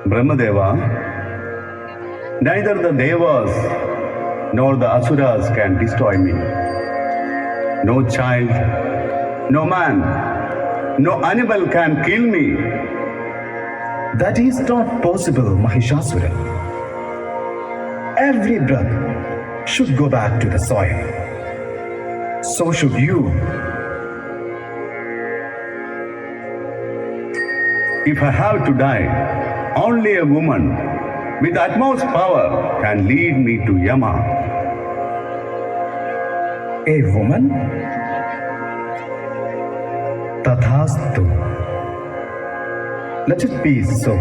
Brahmadeva, neither the Devas nor the Asuras can destroy me. No child, no man, no animal can kill me. That is not possible, Mahishasura. Every breath should go back to the soil. So should you. If I have to die, only a woman with utmost power can lead me to Yama. A woman? Tathastu. Let it be so.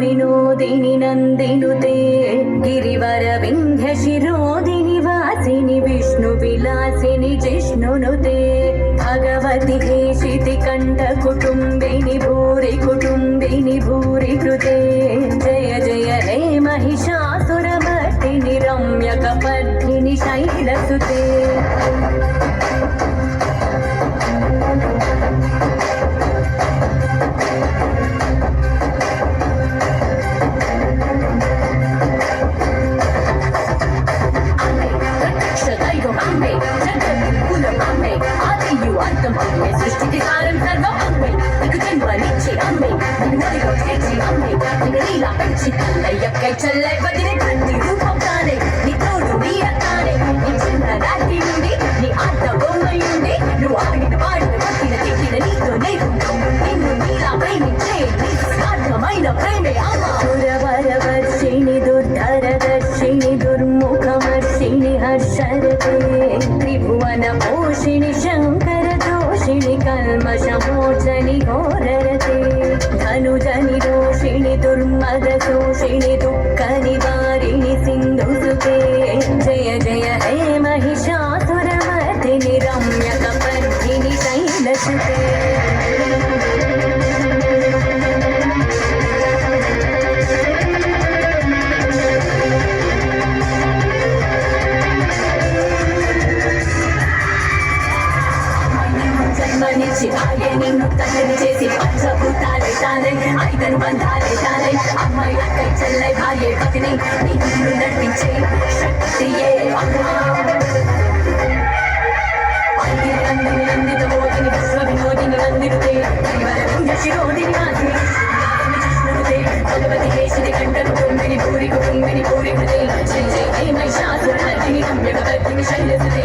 विनोदिनि नन्दिनुते गिरिवरविन्ध्य शिरोदिनि वासिनि विष्णुविलासिनि जिष्णुनुते भगवति हेशिति कण्ठ कुटुम्बिनि भूरि कुटुम्बिनि भूरि कृते जय जय हे महिषासुरमर्दिनि रम्यकपर्दिनि शैलसुते సృష్టికారం సర్వం అమ్మే నీకు జన్మనిచ్చి అమ్మే నిన్ను నదిలో చేర్చి అమ్మే నిన్ను నీలా పెంచి కల్లయ్యక్కై చల్లై వదిలే కంటి రూపం తానే నీ తోడు నీ అత్తానే నీ చిన్న రాత్రి నుండి నీ ఆట బొమ్మయుండి నువ్వు ఆడిన పాడిన పట్టిన తిట్టిన నీతో నేర్పుతాం నిన్ను నీలా ప్రేమించే నీ స్వార్థమైన ప్రేమే అమ్మ సురవరవర్షిణి దుర్ధరదర్శిని దుర్ముఖమర్షిణి హర్షరతే త్రిభువన పోషిణి శంకర दोषिणि कल्मषमोचनि घोररते धनुजनि दोषिणि दुर्मदशोषिणि दुःखनिवारिणि सिन्धुसुते जय जय हे महिषासुरमर्दिनि रम्यकपर्दिनि शैलसुते జన్మనిచ్చి భార్య నిన్ను తల్లిని చేసి పంచభూతాలే తానై ఐదను బంధాలే తానై అమ్మాయి అక్కై చెల్లై భార్య పతిని నిన్ను నడిపించే శక్తియే అమ్మా నందిని నందిత మోదిని విశ్వ వినోదిని నందిరుతే శిరోదిని నాదిని విష్ణురుతే భగవతి కేశిని కంఠకు కుంభిని భూరి కుటుంబిని భూరి కృతే శ్రీ జయ మహిషాసుర నర్దిని రమ్యక కర్దిని శైలసుతే